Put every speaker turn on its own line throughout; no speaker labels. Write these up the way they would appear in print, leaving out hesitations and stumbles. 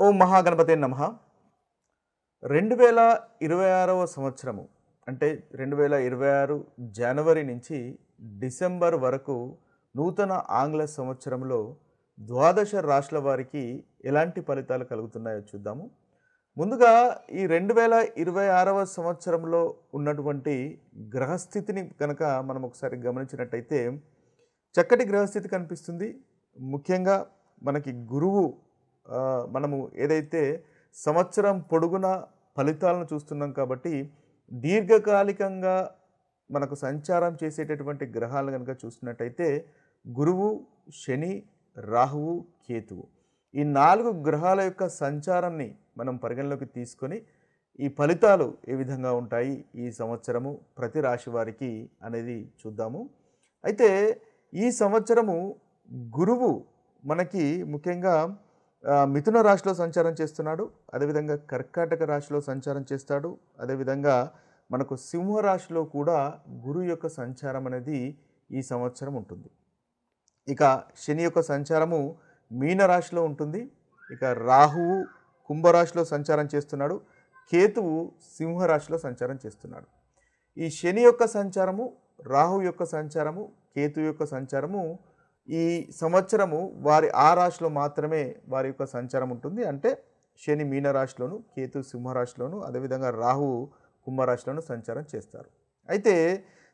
ఓం మహాగణపతే నమః. 2026వ సంవత్సరము అంటే 2026 జనవరి నుంచి డిసెంబర్ వరకు నూతన ఆంగ్ల సంవత్సరంలో ద్వాదశ రాశుల వారికి ఎలాంటి ఫలితాలు కలుగుతున్నాయో చూద్దాము. ముందుగా ఈ 2026వ సంవత్సరంలో ఉన్నటువంటి గ్రహస్థితిని కనుక మనం ఒకసారి గమనించినట్టయితే చక్కటి గ్రహస్థితి కనిపిస్తుంది. ముఖ్యంగా మనకి గురువు మనము ఏదైతే సంవత్సరం పొడుగున ఫలితాలను చూస్తున్నాం కాబట్టి దీర్ఘకాలికంగా మనకు సంచారం చేసేటటువంటి గ్రహాలను కనుక చూసినట్టయితే గురువు, శని, రాహువు, కేతువు ఈ 4 గ్రహాల యొక్క సంచారాన్ని మనం పరిగణలోకి తీసుకొని ఈ ఫలితాలు ఏ విధంగా ఉంటాయి ఈ సంవత్సరము ప్రతి రాశి వారికి అనేది చూద్దాము. అయితే ఈ సంవత్సరము గురువు మనకి ముఖ్యంగా మిథున రాశిలో సంచారం చేస్తున్నాడు. అదేవిధంగా కర్కాటక రాశిలో సంచారం చేస్తాడు. అదేవిధంగా మనకు సింహ రాశిలో కూడా గురువు యొక్క సంచారం అనేది ఈ సంవత్సరం ఉంటుంది. ఇక శని యొక్క సంచారము మీన రాశిలో ఉంటుంది. ఇక రాహువు కుంభరాశిలో సంచారం చేస్తున్నాడు. కేతువు సింహ రాశిలో సంచారం చేస్తున్నాడు. ఈ శని యొక్క సంచారము, రాహు యొక్క సంచారము, కేతు యొక్క సంచారము ఈ సంవత్సరము వారి ఆ రాశిలో మాత్రమే వారి యొక్క సంచారం ఉంటుంది. అంటే శని మీన రాశిలోను, కేతు సింహరాశిలోను, అదేవిధంగా రాహువు కుంభరాశిలోను సంచారం చేస్తారు. అయితే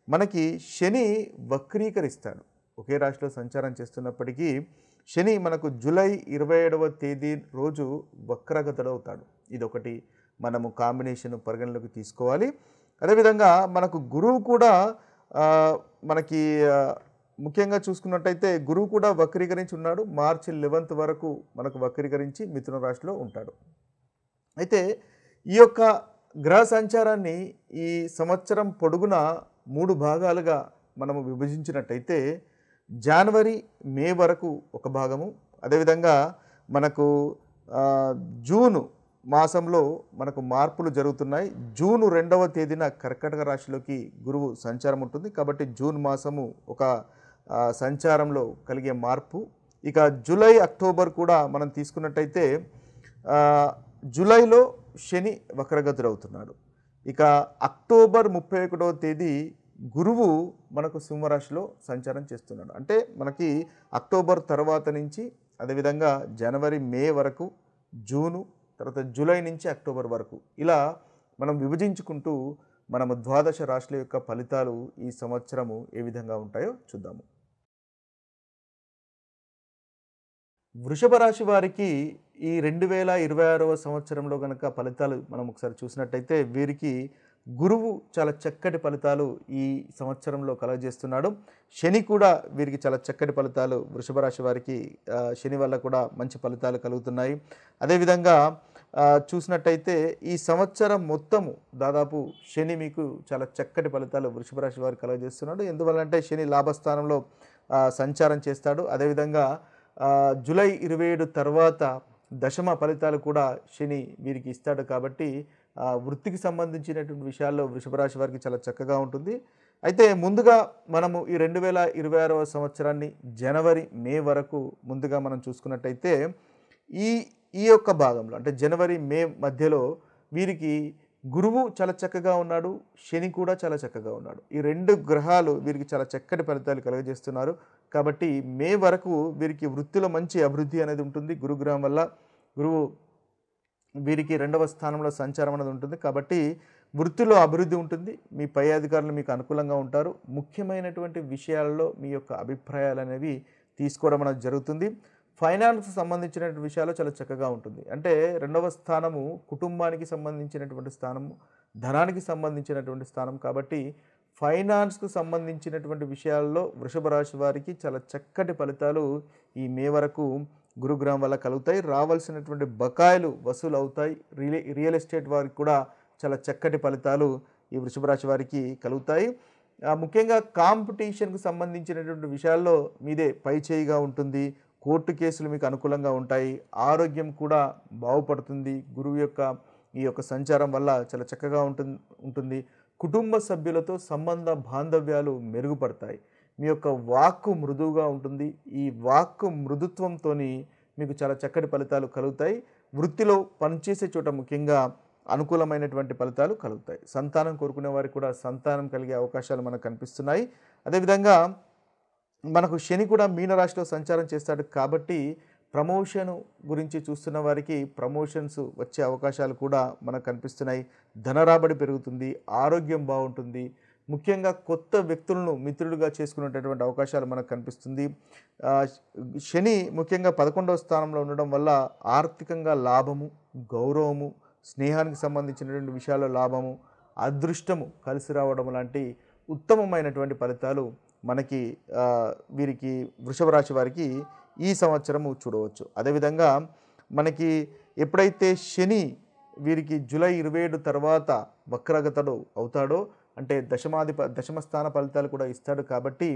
మనకి శని వక్రీకరిస్తాడు. ఒకే రాశిలో సంచారం చేస్తున్నప్పటికీ శని మనకు జూలై 27వ తేదీ రోజు వక్రగతుడవుతాడు. ఇదొకటి మనము కాంబినేషన్ పరిగణలోకి తీసుకోవాలి. అదేవిధంగా మనకు గురువు కూడా మనకి ముఖ్యంగా చూసుకున్నట్టయితే గురువు కూడా వక్రీకరించి ఉన్నాడు. మార్చి 11th వరకు మనకు వక్రీకరించి మిథున రాశిలో ఉంటాడు. అయితే ఈ యొక్క గ్రహ సంచారాన్ని ఈ సంవత్సరం పొడుగున 3 భాగాలుగా మనము విభజించినట్టయితే జనవరి, మే వరకు ఒక భాగము, అదేవిధంగా మనకు జూన్ మాసంలో మనకు మార్పులు జరుగుతున్నాయి. జూన్ 2వ తేదీన కర్కాటక రాశిలోకి గురువు సంచారం ఉంటుంది. కాబట్టి జూన్ మాసము ఒక సంచారంలో కలిగే మార్పు. ఇక జూలై, అక్టోబర్ కూడా మనం తీసుకున్నట్టయితే జూలైలో శని వక్రగతుడవుతున్నాడు. ఇక అక్టోబర్ 31వ తేదీ గురువు మనకు సింహరాశిలో సంచారం చేస్తున్నాడు. అంటే మనకి అక్టోబర్ తర్వాత నుంచి అదేవిధంగా జనవరి, మే వరకు, జూను, తర్వాత జూలై నుంచి అక్టోబర్ వరకు ఇలా మనం విభజించుకుంటూ మనము ద్వాదశ రాశుల యొక్క ఫలితాలు ఈ సంవత్సరము ఏ విధంగా ఉంటాయో చూద్దాము. వృషభ రాశి వారికి ఈ 2026వ సంవత్సరంలో కనుక ఫలితాలు మనం ఒకసారి చూసినట్టయితే వీరికి గురువు చాలా చక్కటి ఫలితాలు ఈ సంవత్సరంలో కలుగజేస్తున్నాడు. శని కూడా వీరికి చాలా చక్కటి ఫలితాలు, వృషభ రాశి వారికి శని వల్ల కూడా మంచి ఫలితాలు కలుగుతున్నాయి. అదేవిధంగా చూసినట్టయితే ఈ సంవత్సరం మొత్తము దాదాపు శని మీకు చాలా చక్కటి ఫలితాలు వృషభ రాశి వారికి కలుగజేస్తున్నాడు. ఎందువల్లంటే శని లాభస్థానంలో సంచారం చేస్తాడు. అదేవిధంగా జూలై 27 తర్వాత దశమ ఫలితాలు కూడా శని వీరికి ఇస్తాడు. కాబట్టి వృత్తికి సంబంధించినటువంటి విషయాల్లో వృషభ రాశి వారికి చాలా చక్కగా ఉంటుంది. అయితే ముందుగా మనము ఈ 2026వ సంవత్సరాన్ని జనవరి, మే వరకు ముందుగా మనం చూసుకున్నట్టయితే ఈ యొక్క భాగంలో అంటే జనవరి, మే మధ్యలో వీరికి గురువు చాలా చక్కగా ఉన్నాడు, శని కూడా చాలా చక్కగా ఉన్నాడు. ఈ 2 గ్రహాలు వీరికి చాలా చక్కటి ఫలితాలు కలుగజేస్తున్నారు. కాబట్టి మే వరకు వీరికి వృత్తిలో మంచి అభివృద్ధి అనేది ఉంటుంది. గురుగ్రహం వల్ల గురువు వీరికి 2వ స్థానంలో సంచారం అనేది ఉంటుంది. కాబట్టి వృత్తిలో అభివృద్ధి ఉంటుంది. మీ పై అధికారులు మీకు అనుకూలంగా ఉంటారు. ముఖ్యమైనటువంటి విషయాల్లో మీ యొక్క అభిప్రాయాలు అనేవి తీసుకోవడం అనేది జరుగుతుంది. ఫైనాన్స్కి సంబంధించినటువంటి విషయాలు చాలా చక్కగా ఉంటుంది. అంటే 2వ స్థానము కుటుంబానికి సంబంధించినటువంటి స్థానము, ధనానికి సంబంధించినటువంటి స్థానం. కాబట్టి ఫైనాన్స్కు సంబంధించినటువంటి విషయాల్లో వృషభ రాశి వారికి చాలా చక్కటి ఫలితాలు ఈ మే వరకు గురుగ్రహం వల్ల కలుగుతాయి. రావాల్సినటువంటి బకాయిలు వసూలు అవుతాయి. రియల్ ఎస్టేట్ వారికి కూడా చాలా చక్కటి ఫలితాలు ఈ వృషభ రాశి వారికి కలుగుతాయి. ముఖ్యంగా కాంపిటీషన్కు సంబంధించినటువంటి విషయాల్లో మీదే పై చేయిగా ఉంటుంది. కోర్టు కేసులు మీకు అనుకూలంగా ఉంటాయి. ఆరోగ్యం కూడా బాగుపడుతుంది. గురువు యొక్క ఈ యొక్క సంచారం వల్ల చాలా చక్కగా ఉంటుంది. కుటుంబ సభ్యులతో సంబంధ బాంధవ్యాలు మెరుగుపడతాయి. మీ యొక్క వాక్కు మృదువుగా ఉంటుంది. ఈ వాక్కు మృదుత్వంతోని మీకు చాలా చక్కటి ఫలితాలు కలుగుతాయి. వృత్తిలో పనిచేసే చోట ముఖ్యంగా అనుకూలమైనటువంటి ఫలితాలు కలుగుతాయి. సంతానం కోరుకునే వారికి కూడా సంతానం కలిగే అవకాశాలు మనకు కనిపిస్తున్నాయి. అదేవిధంగా మనకు శని కూడా మీనరాశిలో సంచారం చేస్తాడు కాబట్టి ప్రమోషన్ గురించి చూస్తున్న వారికి ప్రమోషన్స్ వచ్చే అవకాశాలు కూడా మనకు కనిపిస్తున్నాయి. ధన రాబడి పెరుగుతుంది, ఆరోగ్యం బాగుంటుంది. ముఖ్యంగా కొత్త వ్యక్తులను మిత్రులుగా చేసుకునేటటువంటి అవకాశాలు మనకు కనిపిస్తుంది. శని ముఖ్యంగా 11వ స్థానంలో ఉండడం వల్ల ఆర్థికంగా లాభము, గౌరవము, స్నేహానికి సంబంధించినటువంటి విషయాల్లో లాభము, అదృష్టము కలిసి రావడం లాంటి ఉత్తమమైనటువంటి ఫలితాలు మనకి వీరికి వృషభ రాశి వారికి ఈ సంవత్సరము చూడవచ్చు. అదేవిధంగా మనకి ఎప్పుడైతే శని వీరికి జూలై 27 తర్వాత వక్రగతుడు అవుతాడో అంటే దశమ స్థాన ఫలితాలు కూడా ఇస్తాడు కాబట్టి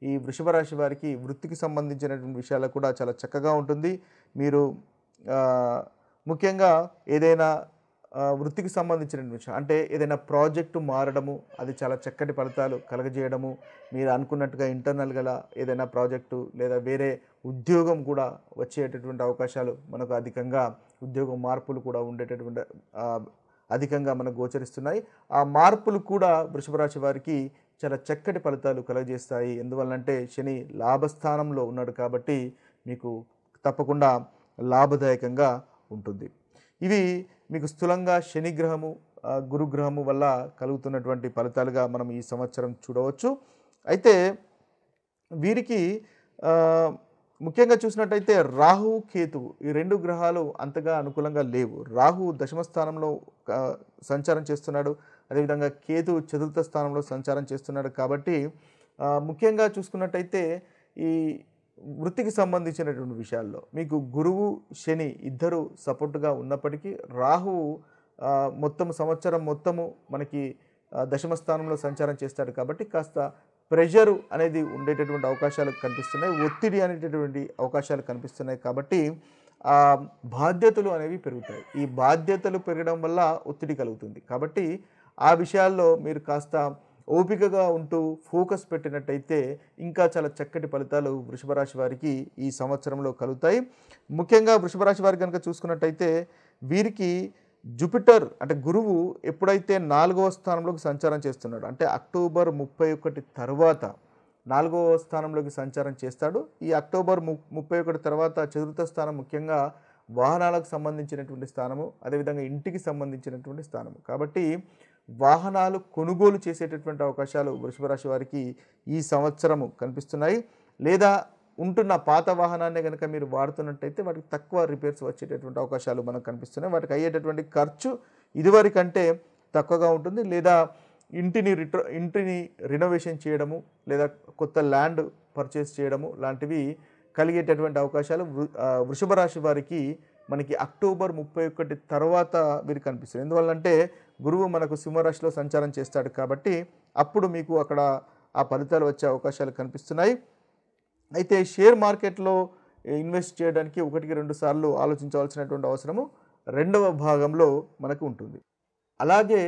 ఈ వృషభ రాశి వారికి వృత్తికి సంబంధించినటువంటి విషయాలు కూడా చాలా చక్కగా ఉంటుంది. మీరు ముఖ్యంగా ఏదైనా వృత్తికి సంబంధించిన విషయం అంటే ఏదైనా ప్రాజెక్టు మారడము అది చాలా చక్కటి ఫలితాలు కలగజేయడము, మీరు అనుకున్నట్టుగా ఇంటర్నల్గా ఏదైనా ప్రాజెక్టు లేదా వేరే ఉద్యోగం కూడా వచ్చేటటువంటి అవకాశాలు మనకు అధికంగా ఉద్యోగం మార్పులు కూడా ఉండేటటువంటి అధికంగా మనకు గోచరిస్తున్నాయి. ఆ మార్పులు కూడా వృషభ రాశి వారికి చాలా చక్కటి ఫలితాలు కలగజేస్తాయి. ఎందువల్లంటే శని లాభస్థానంలో ఉన్నాడు కాబట్టి మీకు తప్పకుండా లాభదాయకంగా ఉంటుంది. ఇవి మీకు స్థూలంగా శనిగ్రహము గురుగ్రహము వల్ల కలుగుతున్నటువంటి ఫలితాలుగా మనం ఈ సంవత్సరం చూడవచ్చు. అయితే వీరికి ముఖ్యంగా చూసినట్టయితే రాహు కేతువు ఈ 2 గ్రహాలు అంతగా అనుకూలంగా లేవు. రాహు దశమ స్థానంలో సంచారం చేస్తున్నాడు, అదేవిధంగా కేతువు 4వ స్థానంలో సంచారం చేస్తున్నాడు. కాబట్టి ముఖ్యంగా చూసుకున్నట్టయితే ఈ వృత్తికి సంబంధించినటువంటి విషయాల్లో మీకు గురువు శని ఇద్దరు సపోర్టుగా ఉన్నప్పటికీ రాహు మొత్తం సంవత్సరం మొత్తము మనకి దశమ స్థానంలో సంచారం చేస్తాడు కాబట్టి కాస్త ప్రెషరు అనేది ఉండేటటువంటి అవకాశాలు కనిపిస్తున్నాయి, ఒత్తిడి అనేటటువంటి అవకాశాలు కనిపిస్తున్నాయి. కాబట్టి బాధ్యతలు అనేవి పెరుగుతాయి. ఈ బాధ్యతలు పెరగడం వల్ల ఒత్తిడి కలుగుతుంది. కాబట్టి ఆ విషయాల్లో మీరు కాస్త ఓపికగా ఉంటూ ఫోకస్ పెట్టినట్టయితే ఇంకా చాలా చక్కటి ఫలితాలు వృషభ రాశి వారికి ఈ సంవత్సరంలో కలుగుతాయి. ముఖ్యంగా వృషభ రాశి వారికి కనుక చూసుకున్నట్టయితే వీరికి జూపిటర్ అంటే గురువు ఎప్పుడైతే 4వ స్థానంలోకి సంచారం చేస్తున్నాడు అంటే అక్టోబర్ 31 తర్వాత 4వ స్థానంలోకి సంచారం చేస్తాడు. ఈ అక్టోబర్ 31 తర్వాత 4వ స్థానం ముఖ్యంగా వాహనాలకు సంబంధించినటువంటి స్థానము, అదేవిధంగా ఇంటికి సంబంధించినటువంటి స్థానము. కాబట్టి వాహనాలు కొనుగోలు చేసేటటువంటి అవకాశాలు వృషభ రాశి వారికి ఈ సంవత్సరము కనిపిస్తున్నాయి. లేదా ఉంటున్న పాత వాహనాన్ని కనుక మీరు వాడుతున్నట్టయితే వాటికి తక్కువ రిపేర్స్ వచ్చేటటువంటి అవకాశాలు మనకు కనిపిస్తున్నాయి. వాటికి అయ్యేటటువంటి ఖర్చు ఇదివరకంటే తక్కువగా ఉంటుంది. లేదా ఇంటిని రినోవేషన్ చేయడము లేదా కొత్త ల్యాండ్ పర్చేస్ చేయడము లాంటివి కలిగేటటువంటి అవకాశాలు వృషభ రాశి వారికి మనకి అక్టోబర్ 31 తర్వాత వీరికి కనిపిస్తుంది. ఎందువల్లంటే గురువు మనకు సింహరాశిలో సంచారం చేస్తాడు కాబట్టి అప్పుడు మీకు అక్కడ ఆ ఫలితాలు వచ్చే అవకాశాలు కనిపిస్తున్నాయి. అయితే షేర్ మార్కెట్లో ఇన్వెస్ట్ చేయడానికి 1-2 సార్లు ఆలోచించవలసినటువంటి అవసరము 2వ భాగంలో మనకు ఉంటుంది. అలాగే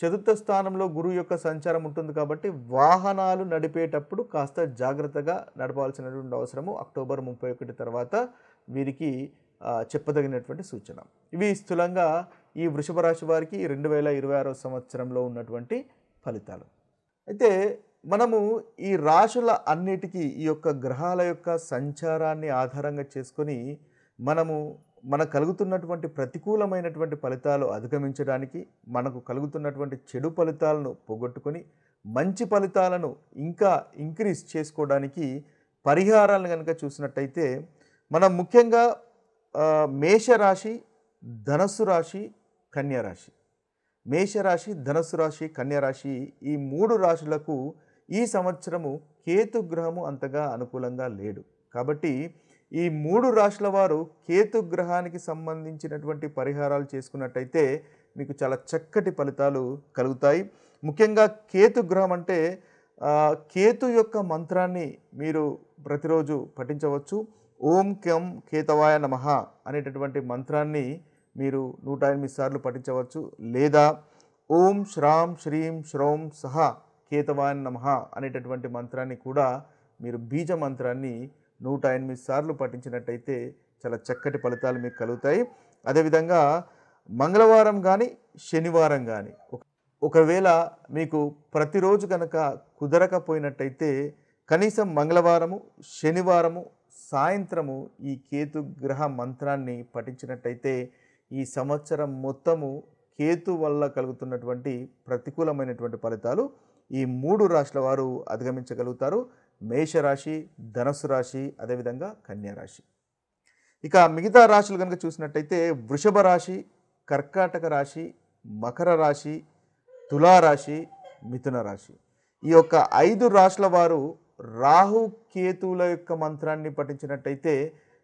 4వ స్థానంలో గురువు యొక్క సంచారం ఉంటుంది కాబట్టి వాహనాలు నడిపేటప్పుడు కాస్త జాగ్రత్తగా నడపాల్సినటువంటి అవసరము అక్టోబర్ 31 తర్వాత వీరికి చెప్పదగినటువంటి సూచన. ఇవి స్థూలంగా ఈ వృషభ రాశి వారికి 2026వ సంవత్సరంలో ఉన్నటువంటి ఫలితాలు. అయితే మనము ఈ రాశుల అన్నిటికీ ఈ యొక్క గ్రహాల యొక్క సంచారాన్ని ఆధారంగా చేసుకొని మనకు కలుగుతున్నటువంటి ప్రతికూలమైనటువంటి ఫలితాలు అధిగమించడానికి, మనకు కలుగుతున్నటువంటి చెడు ఫలితాలను పోగొట్టుకొని మంచి ఫలితాలను ఇంకా ఇంక్రీజ్ చేసుకోవడానికి పరిహారాలను కనుక చూసినట్టయితే మనం ముఖ్యంగా మేషరాశి, ధనస్సు రాశి, కన్యరాశి, మేషరాశి, ధనస్సు రాశి, కన్యరాశి ఈ 3 రాశులకు ఈ సంవత్సరము కేతుగ్రహము అంతగా అనుకూలంగా లేడు. కాబట్టి ఈ 3 రాశుల వారు కేతుగ్రహానికి సంబంధించినటువంటి పరిహారాలు చేసుకున్నట్టయితే మీకు చాలా చక్కటి ఫలితాలు కలుగుతాయి. ముఖ్యంగా కేతుగ్రహం అంటే కేతు యొక్క మంత్రాన్ని మీరు ప్రతిరోజు పఠించవచ్చు. ఓం కెం కేతవాయ నమః అనేటటువంటి మంత్రాన్ని మీరు 108 సార్లు పఠించవచ్చు. లేదా ఓం శ్రాం శ్రీం శ్రౌం సహ కేతవాయ నమః అనేటటువంటి మంత్రాన్ని కూడా మీరు బీజ మంత్రాన్ని 108 సార్లు పఠించినట్టయితే చాలా చక్కటి ఫలితాలు మీకు కలుగుతాయి. అదేవిధంగా మంగళవారం కానీ శనివారం కానీ ఒకవేళ మీకు ప్రతిరోజు కనుక కుదరకపోయినట్టయితే కనీసం మంగళవారము శనివారము సాయంత్రము ఈ కేతు గ్రహ మంత్రాన్ని పఠించినట్టయితే ఈ సంవత్సరం మొత్తము కేతు వల్ల కలుగుతున్నటువంటి ప్రతికూలమైనటువంటి ఫలితాలు ఈ 3 రాశుల వారు అధిగమించగలుగుతారు. మేషరాశి, ధనస్సు రాశి, అదేవిధంగా కన్యా రాశి. ఇక మిగతా రాశులు కనుక చూసినట్టయితే వృషభ రాశి, కర్కాటక రాశి, మకర రాశి, తులారాశి, మిథున రాశి. ఈ యొక్క 5 రాశుల వారు రాహు కేతువుల యొక్క మంత్రాన్ని పఠించినట్టయితే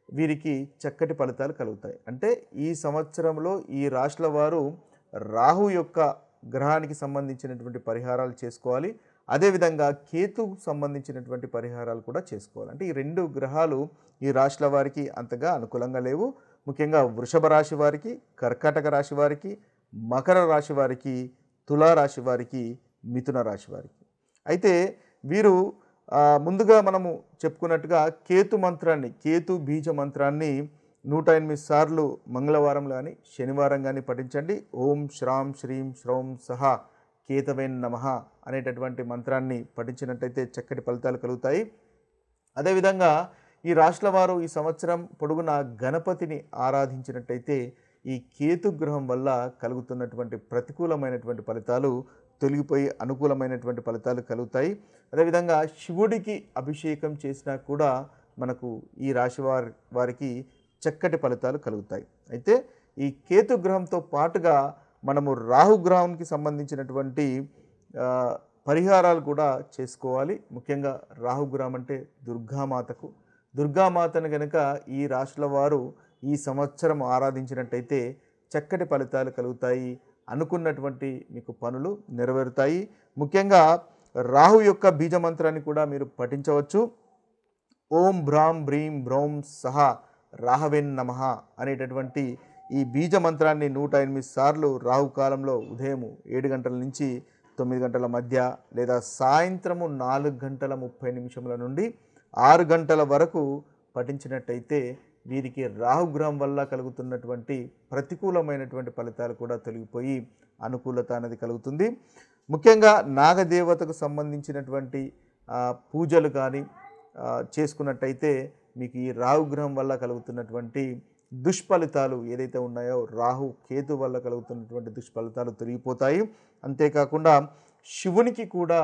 వీరికి చక్కటి ఫలితాలు కలుగుతాయి. అంటే ఈ సంవత్సరంలో ఈ రాశుల వారు రాహు యొక్క గ్రహానికి సంబంధించినటువంటి పరిహారాలు చేసుకోవాలి. అదేవిధంగా కేతుకు సంబంధించినటువంటి పరిహారాలు కూడా చేసుకోవాలి. అంటే ఈ 2 గ్రహాలు ఈ రాశుల వారికి అంతగా అనుకూలంగా లేవు. ముఖ్యంగా వృషభ రాశి వారికి, కర్కాటక రాశి వారికి, మకర రాశి వారికి, తులారాశి వారికి, మిథున రాశి వారికి. అయితే వీరు ముందుగా మనము చెప్పుకున్నట్టుగా కేతు మంత్రాన్ని, కేతు బీజ మంత్రాన్ని 108 సార్లు మంగళవారం కానీ శనివారం కానీ పఠించండి. ఓం శ్రాం శ్రీం శ్రౌం సహా కేతవేన్ నమః అనేటటువంటి మంత్రాన్ని పఠించినట్టయితే చక్కటి ఫలితాలు కలుగుతాయి. అదేవిధంగా ఈ రాశుల వారు ఈ సంవత్సరం పొడుగున గణపతిని ఆరాధించినట్టయితే ఈ కేతు గ్రహం వల్ల కలుగుతున్నటువంటి ప్రతికూలమైనటువంటి ఫలితాలు తొలగిపోయి అనుకూలమైనటువంటి ఫలితాలు కలుగుతాయి. అదేవిధంగా శివుడికి అభిషేకం చేసినా కూడా మనకు ఈ రాశి వారికి చక్కటి ఫలితాలు కలుగుతాయి. అయితే ఈ కేతు గ్రహంతో పాటుగా మనము రాహుగ్రహానికి సంబంధించినటువంటి పరిహారాలు కూడా చేసుకోవాలి. ముఖ్యంగా రాహుగ్రహం అంటే దుర్గామాతను కనుక ఈ రాశుల వారు ఈ సంవత్సరం ఆరాధించినట్టయితే చక్కటి ఫలితాలు కలుగుతాయి. అనుకున్నటువంటి మీకు పనులు నెరవేరుతాయి. ముఖ్యంగా రాహు యొక్క బీజమంత్రాన్ని కూడా మీరు పఠించవచ్చు. ఓం భ్రాం భ్రీం భ్రౌం సహా రాహవేన్ నమః అనేటటువంటి ఈ బీజ మంత్రాన్ని 108 సార్లు రాహుకాలంలో ఉదయం 7 గంటల నుంచి 9 గంటల మధ్య లేదా సాయంత్రము 4 గంటల 30 నిమిషముల నుండి 6 గంటల వరకు పఠించినట్టయితే వీరికి రాహుగ్రహం వల్ల కలుగుతున్నటువంటి ప్రతికూలమైనటువంటి ఫలితాలు కూడా తొలగిపోయి అనుకూలత అనేది కలుగుతుంది. ముఖ్యంగా నాగదేవతకు సంబంధించినటువంటి పూజలు కానీ చేసుకున్నట్టయితే మీకు ఈ రాహుగ్రహం వల్ల కలుగుతున్నటువంటి దుష్ఫలితాలు ఏదైతే ఉన్నాయో రాహు కేతు వల్ల కలుగుతున్నటువంటి దుష్ఫలితాలు తొలగిపోతాయి. అంతేకాకుండా శివునికి కూడా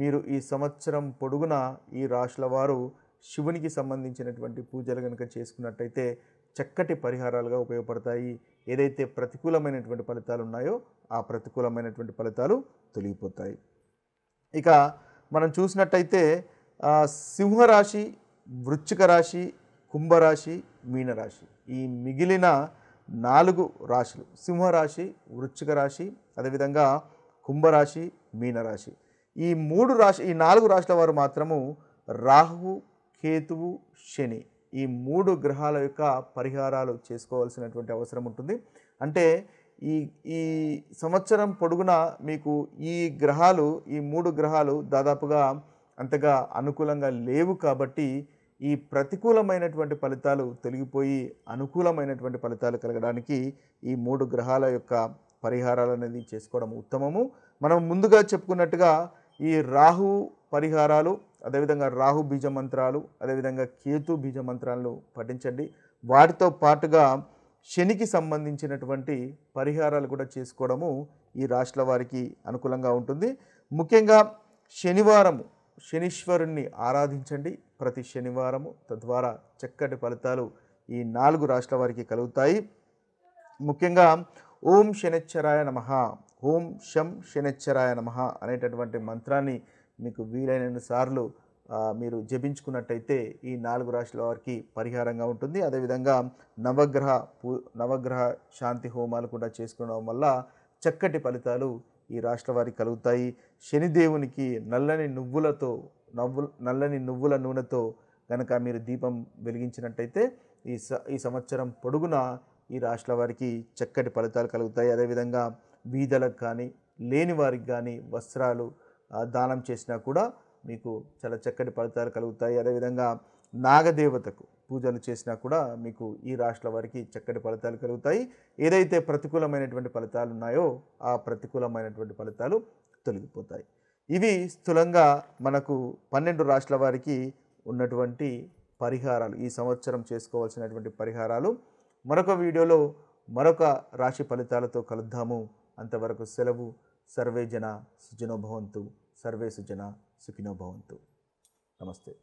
మీరు ఈ సంవత్సరం పొడుగున ఈ రాశుల వారు శివునికి సంబంధించినటువంటి పూజలు కనుక చేసుకున్నట్టయితే చక్కటి పరిహారాలుగా ఉపయోగపడతాయి. ఏదైతే ప్రతికూలమైనటువంటి ఫలితాలు ఉన్నాయో ఆ ప్రతికూలమైనటువంటి ఫలితాలు తొలగిపోతాయి. ఇక మనం చూసినట్టయితే సింహరాశి, వృశ్చిక రాశి, కుంభరాశి, మీనరాశి ఈ మిగిలిన 4 రాశులు సింహరాశి, వృశ్చిక రాశి, అదేవిధంగా కుంభరాశి, మీనరాశి ఈ 4 రాశుల వారు మాత్రము రాహు, కేతువు, శని ఈ 3 గ్రహాల యొక్క పరిహారాలు చేసుకోవాల్సినటువంటి అవసరం ఉంటుంది. అంటే ఈ సంవత్సరం పొడుగున మీకు ఈ 3 గ్రహాలు దాదాపుగా అంతగా అనుకూలంగా లేవు. కాబట్టి ఈ ప్రతికూలమైనటువంటి ఫలితాలు తొలగిపోయి అనుకూలమైనటువంటి ఫలితాలు కలగడానికి ఈ 3 గ్రహాల యొక్క పరిహారాలు అనేది చేసుకోవడం ఉత్తమము. మనం ముందుగా చెప్పుకున్నట్టుగా ఈ రాహు పరిహారాలు, అదేవిధంగా రాహు బీజ మంత్రాలు, అదేవిధంగా కేతు బీజ మంత్రాలను పఠించండి. వాటితో పాటుగా శనికి సంబంధించినటువంటి పరిహారాలు కూడా చేసుకోవడము ఈ రాశుల వారికి అనుకూలంగా ఉంటుంది. ముఖ్యంగా శనీశ్వరుణ్ణి ఆరాధించండి ప్రతి శనివారము. తద్వారా చక్కటి ఫలితాలు ఈ 4 రాశుల వారికి కలుగుతాయి. ముఖ్యంగా ఓం శనిశ్చరాయ నమః, ఓం శం శనిశ్చరాయ నమః అనేటటువంటి మంత్రాన్ని మీకు వీలైన సార్లు మీరు జపించుకున్నట్టయితే ఈ 4 రాశుల వారికి పరిహారంగా ఉంటుంది. అదేవిధంగా నవగ్రహ శాంతి హోమాలు కూడా చేసుకోవడం వల్ల చక్కటి ఫలితాలు ఈ రాశుల వారికి కలుగుతాయి. శనిదేవునికి నల్లని నువ్వుల నూనెతో కనుక మీరు దీపం వెలిగించినట్టయితే ఈ సంవత్సరం పొడుగున ఈ రాశుల వారికి చక్కటి ఫలితాలు కలుగుతాయి. అదేవిధంగా బీదలకు కానీ లేని వారికి కానీ వస్త్రాలు దానం చేసినా కూడా మీకు చాలా చక్కటి ఫలితాలు కలుగుతాయి. అదేవిధంగా నాగదేవతకు పూజలు చేసినా కూడా మీకు ఈ రాశుల వారికి చక్కటి ఫలితాలు కలుగుతాయి. ఏదైతే ప్రతికూలమైనటువంటి ఫలితాలు ఉన్నాయో ఆ ప్రతికూలమైనటువంటి ఫలితాలు తొలగిపోతాయి. ఇవి స్థూలంగా మనకు 12 రాశుల వారికి ఉన్నటువంటి పరిహారాలు, ఈ సంవత్సరం చేసుకోవాల్సినటువంటి పరిహారాలు. మరొక వీడియోలో మరొక రాశి ఫలితాలతో కలుద్దాము. అంతవరకు సెలవు. సర్వే జన సుఖినో భవంతు. సర్వే సుజన సుఖినో భవంతు. నమస్తే.